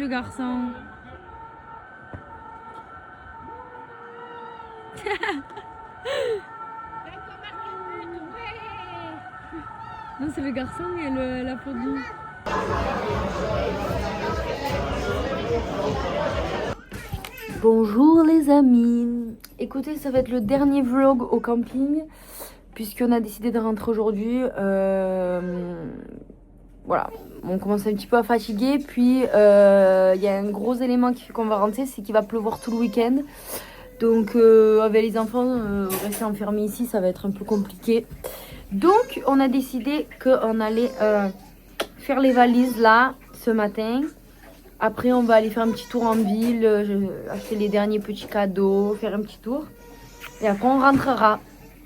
le garçon. Non, c'est le garçon et elle applaudit. Bonjour les amis. Écoutez, ça va être le dernier vlog au camping puisqu'on a décidé de rentrer aujourd'hui. Voilà, on commence un petit peu à fatiguer. Puis il y a un gros élément qui fait qu'on va rentrer, c'est qu'il va pleuvoir tout le week-end. Donc avec les enfants, rester enfermés ici, ça va être un peu compliqué. Donc on a décidé qu'on allait faire les valises là ce matin. Après on va aller faire un petit tour en ville, acheter les derniers petits cadeaux, faire un petit tour. Et après on rentrera.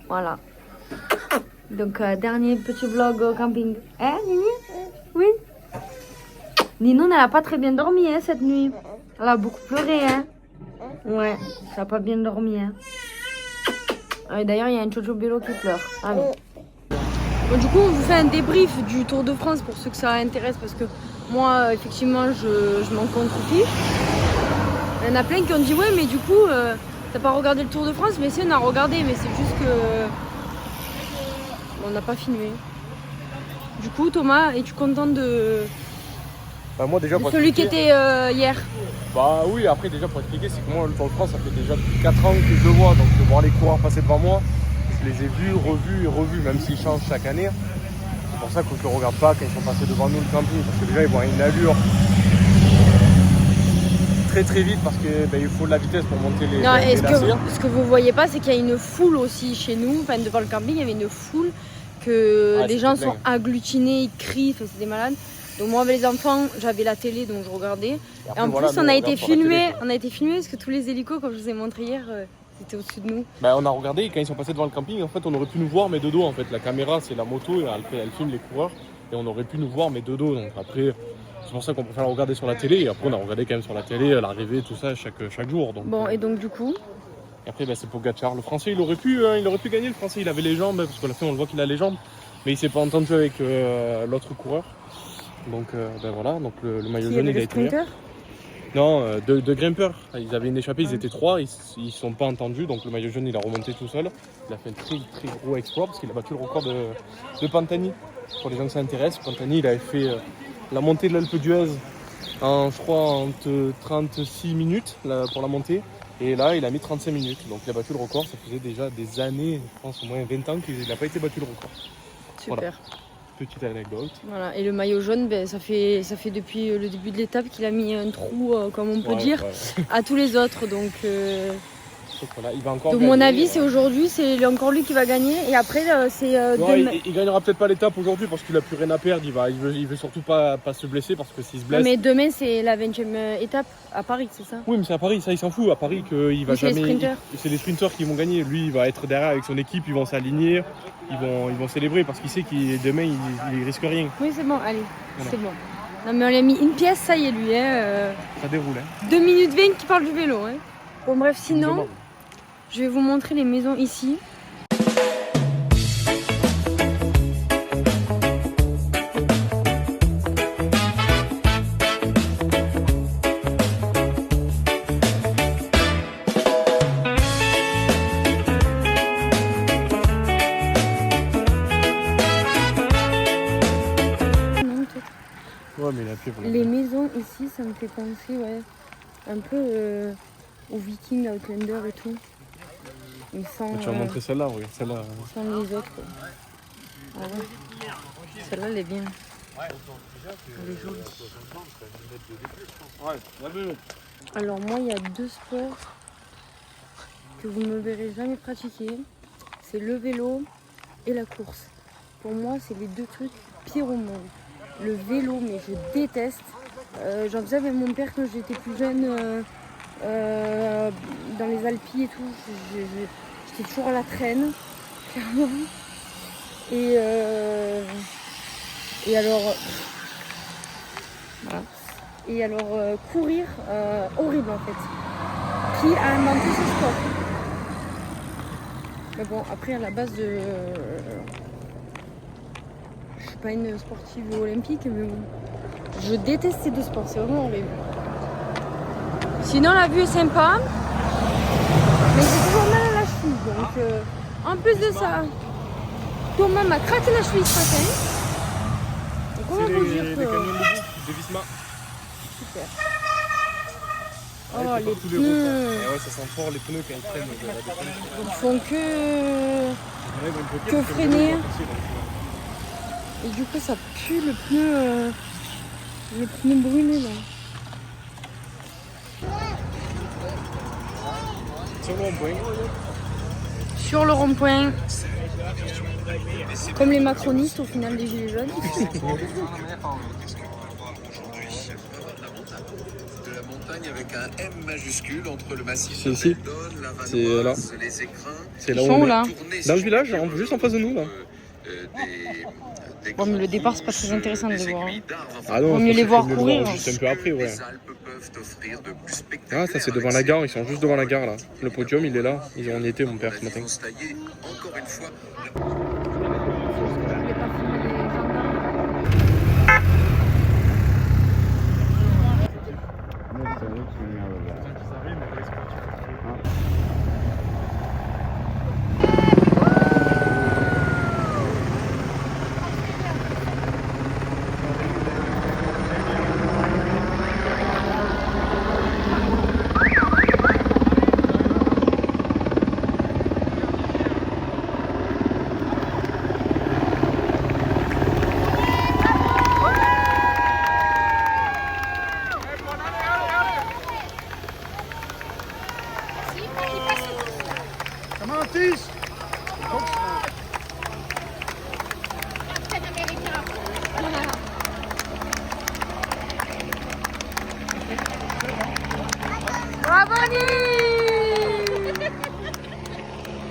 Voilà. Donc dernier petit vlog au camping. Hein Nini? Oui. Nino elle n'a pas très bien dormi hein, cette nuit. Elle a beaucoup pleuré hein. Ouais, ça n'a pas bien dormi hein. D'ailleurs il y a un Jojo Bello qui pleure. Allez. Bon, du coup on vous fait un débrief du Tour de France pour ceux que ça intéresse parce que moi effectivement je m'en contrefie. Il y en a plein qui ont dit ouais mais du coup t'as pas regardé le Tour de France, mais si on a regardé, mais c'est juste que on n'a pas filmé. Du coup Thomas, es-tu content de, bah, moi, déjà, de celui qui était hier? Bah oui, après déjà pour expliquer, c'est que moi le Tour de France ça fait déjà depuis 4 ans que je le vois, donc de voir les coureurs passer devant moi, je les ai vus, revus et revus, même s'ils changent chaque année. C'est pour ça que je ne regarde pas quand ils sont passés devant nous le camping, parce que déjà ils voient une allure très vite parce qu'il il faut de la vitesse pour monter les ce que vous voyez pas, c'est qu'il y a une foule aussi chez nous, enfin devant le camping, il y avait une foule que les gens sont agglutinés, ils crient, c'est des malades. Donc moi avec les enfants, j'avais la télé donc je regardais. Et en plus on a été filmé parce que tous les hélicos, comme je vous ai montré hier, c'était au-dessus de nous. Bah, on a regardé quand ils sont passés devant le camping, en fait on aurait pu nous voir mais de dos en fait. La caméra c'est la moto, elle filme les coureurs et on aurait pu nous voir mais de dos. Donc après c'est pour ça qu'on préfère regarder sur la télé et après on a regardé quand même sur la télé, l'arrivée, tout ça chaque jour. Donc, bon et donc du coup et après c'est Pogacar, le français il aurait pu gagner, le français il avait les jambes parce qu'à la fin on le voit qu'il a les jambes. Mais il s'est pas entendu avec l'autre coureur. Donc ben voilà, donc le maillot jaune il a été meilleur. Non, deux grimpeurs. Ils avaient une échappée, ils étaient 3, ils sont pas entendus, donc le maillot jaune il a remonté tout seul. Il a fait un très gros exploit parce qu'il a battu le record de Pantani. Pour les gens que ça intéresse, Pantani il avait fait la montée de l'Alpe d'Huez en 36 minutes pour la montée. Et là il a mis 35 minutes, donc il a battu le record. Ça faisait déjà des années, je pense au moins 20 ans qu'il n'a pas été battu le record. Super. Voilà. Petite anecdote. Voilà, et le maillot jaune, ben, ça fait depuis le début de l'étape qu'il a mis un trou, comme on peut dire, à tous les autres. Donc, voilà, il va encore de gagner. mon avis, c'est aujourd'hui, c'est encore lui qui va gagner. Et après, c'est demain. Il gagnera peut-être pas l'étape aujourd'hui parce qu'il a plus rien à perdre. Il veut surtout pas se blesser parce que s'il se blesse. Mais demain, c'est la 20e étape à Paris, c'est ça? Oui, mais c'est à Paris, ça il s'en fout. À Paris, qu'il va jamais. C'est les sprinteurs qui vont gagner. Lui, il va être derrière avec son équipe, ils vont s'aligner, ils vont célébrer parce qu'il sait qu'il demain il risque rien. Oui, c'est bon, allez, voilà. C'est bon. Non, mais on lui a mis une pièce, ça y est, lui. Hein, Ça déroule. Hein. 2 minutes 20 qui parle du vélo. Hein. Bon, bref, sinon. Je vais vous montrer les maisons ici. Ouais, mais il a fait les maisons ici, ça me fait penser un peu aux Vikings, Outlander et tout. Tu vas montrer celle-là, oui. Celle-là. Sans les autres. Ah ouais. Celle-là, elle est bien. Elle est jolie. Alors moi, il y a 2 sports que vous ne me verrez jamais pratiquer. C'est le vélo et la course. Pour moi, c'est les 2 trucs pires au monde. Le vélo, mais je déteste. J'en faisais avec mon père quand j'étais plus jeune. Dans les Alpes et tout, j'étais toujours à la traîne, clairement. Et alors, voilà. Et alors courir, horrible en fait. Qui a inventé ce sport? Mais bon, après à la base je suis pas une sportive olympique, mais bon, je déteste ces 2 sports, c'est vraiment horrible. Sinon la vue est sympa, mais j'ai toujours mal à la cheville. Donc en plus de ça, Thomas m'a craqué la cheville ce matin. Donc comment vous dire que... de Visma. Super. Ouais, Oh les tous pneus. Et ouais, ça sent fort les pneus quand ils prennent de la défense. Ils font Ouais, ils vont que freiner. aussi, donc, Et du coup ça pue le pneu brûlé là. sur le rond-point. Sur le rond-point. Comme les macronistes au final des gilets jaunes. Avec un M majuscule entre le massif C'est ici. de la C'est là. les écrins. C'est là Ils où sont on où est. là? Dans le village, juste en face de nous là. Bon mais le départ c'est pas très intéressant de les voir. Hein. Ah non, Vaut mieux les voir mieux le courir. juste un peu après, ouais. Ah, ça c'est devant la gare, ils sont juste devant la gare là. Le podium il est là, ils ont y été mon père ce matin. Encore une fois,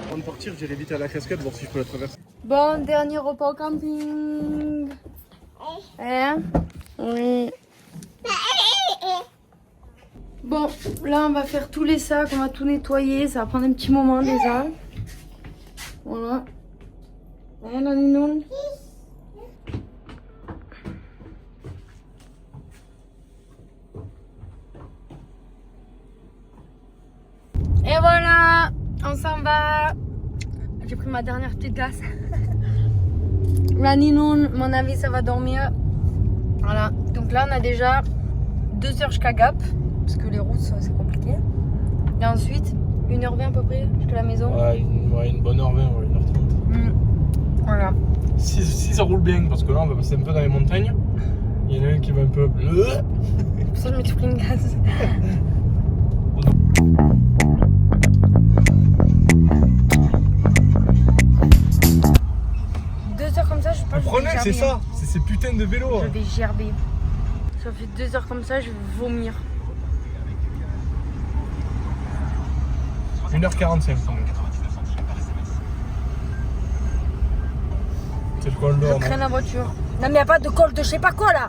Avant de partir, j'irai vite à la cascade voir si je peux la traverser. Bon, dernier repas au camping. Hein? Oui. Bon, là on va faire tous les sacs, on va tout nettoyer, ça va prendre un petit moment déjà. Voilà. Hein, la nounoune? Et voilà, on s'en va. J'ai pris ma dernière petite glace. La Ninoun, mon avis, ça va dormir. Voilà, donc là on a déjà 2 heures jusqu'à Gap, parce que les routes c'est compliqué. Et ensuite, 1h20 à peu près jusqu'à la maison. Ouais, une bonne heure 20, 1h30. Voilà. Si ça roule bien, parce que là on va passer un peu dans les montagnes. Il y en a un qui va un peu. C'est pour ça que je me suis pris une glace. Comme ça, je pense que Prenez, c'est ça, c'est ces putains de vélos. Je vais gerber. Ça fait 2 heures comme ça, je vais vomir. 1h45. C'est le col d'or. Je traîne la voiture. Non mais y a pas de col de je sais pas quoi là.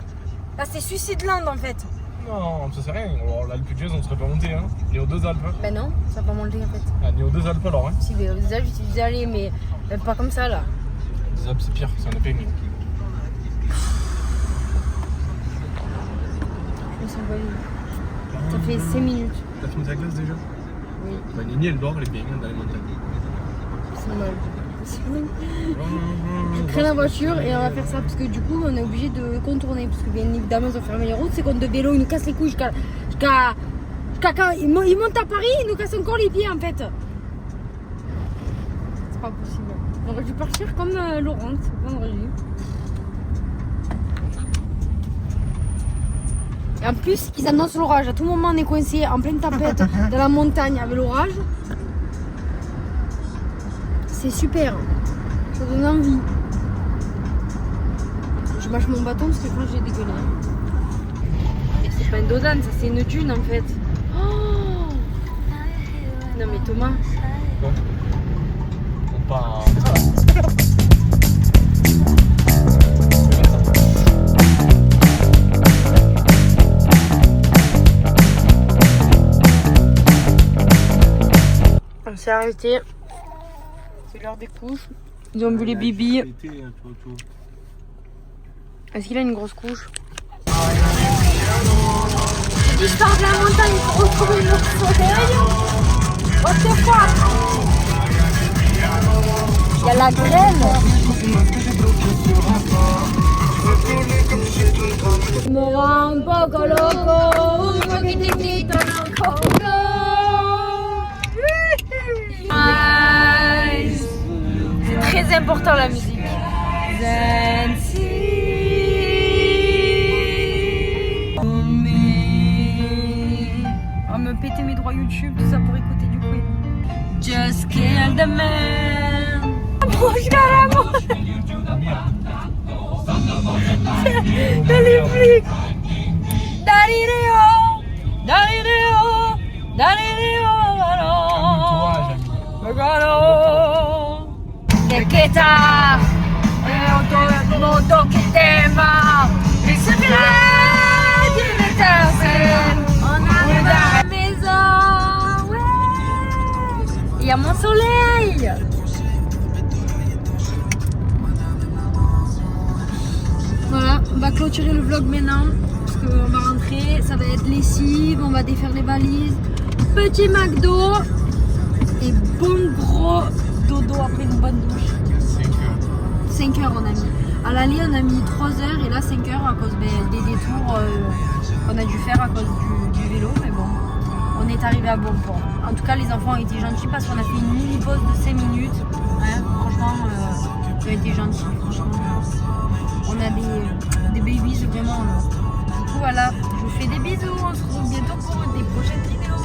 Là c'est Suicide Land en fait. Non, ça c'est rien. Alors, l'Alpe d'Huez, on serait pas monté, hein. Ni aux 2 Alpes. Ben non, ça va pas monter en fait. Ah, ni aux 2 Alpes alors, hein. Si, mais aux Alpes, j'y suis déjà allée, mais pas comme ça là. Les Alpes c'est pire, c'est un épingle. Je me sens pas bien. Ça fait 5 minutes. T'as fini ta glace déjà? Oui, Bah, Nini elle dort, elle est bien dans les montagnes. c'est mal. Je traîne la voiture et on va faire ça parce que du coup on est obligé de contourner parce que bien évidemment ils ont fermé les routes. C'est comme de vélo, ils nous cassent les couilles jusqu'à quand ils montent à Paris, ils nous cassent encore les pieds en fait. C'est pas possible. On aurait dû partir comme Laurent vendredi. Et en plus, ils annoncent l'orage. À tout moment, on est coincé en pleine tempête dans la montagne avec l'orage. C'est super. Ça donne envie. Je mâche mon bâton parce que quand j'ai dégueulé. Et c'est pas une dodane, ça c'est une dune en fait. Oh non mais Thomas. Bon. On part. On s'est arrêté. C'est l'heure des couches. Ils ont vu les bibis. Est-ce qu'il a une grosse couche? Si je pars de la montagne pour retrouver le soleil, what the fuck? Il y a la grêle. Me rends un poco loco, un poquitito loco. C'est très important la musique. On va me péter mes droits YouTube, tout ça pour écouter du Queen. Just kill the man. Approche carrément. Dans les flics. Dalileo, Dalileo, Dalileo, Galo. Que queda, el moto que tema. Et ce que on arrive à la maison. Ouais. Il y a mon soleil. Voilà, on va clôturer le vlog maintenant parce qu'on va rentrer, ça va être lessive, on va défaire les valises, petit McDo et bon gros dodo après une bonne douche. 5 heures on a mis. À l'aller on a mis 3 heures et là 5 heures à cause des détours qu'on a dû faire à cause du vélo, mais bon, on est arrivé à bon port. En tout cas les enfants ont été gentils parce qu'on a fait une mini pause de 5 minutes. Hein, franchement, ils ont été gentils, franchement. On a des babies vraiment. Du coup voilà, je vous fais des bisous, on se retrouve bientôt pour des prochaines vidéos.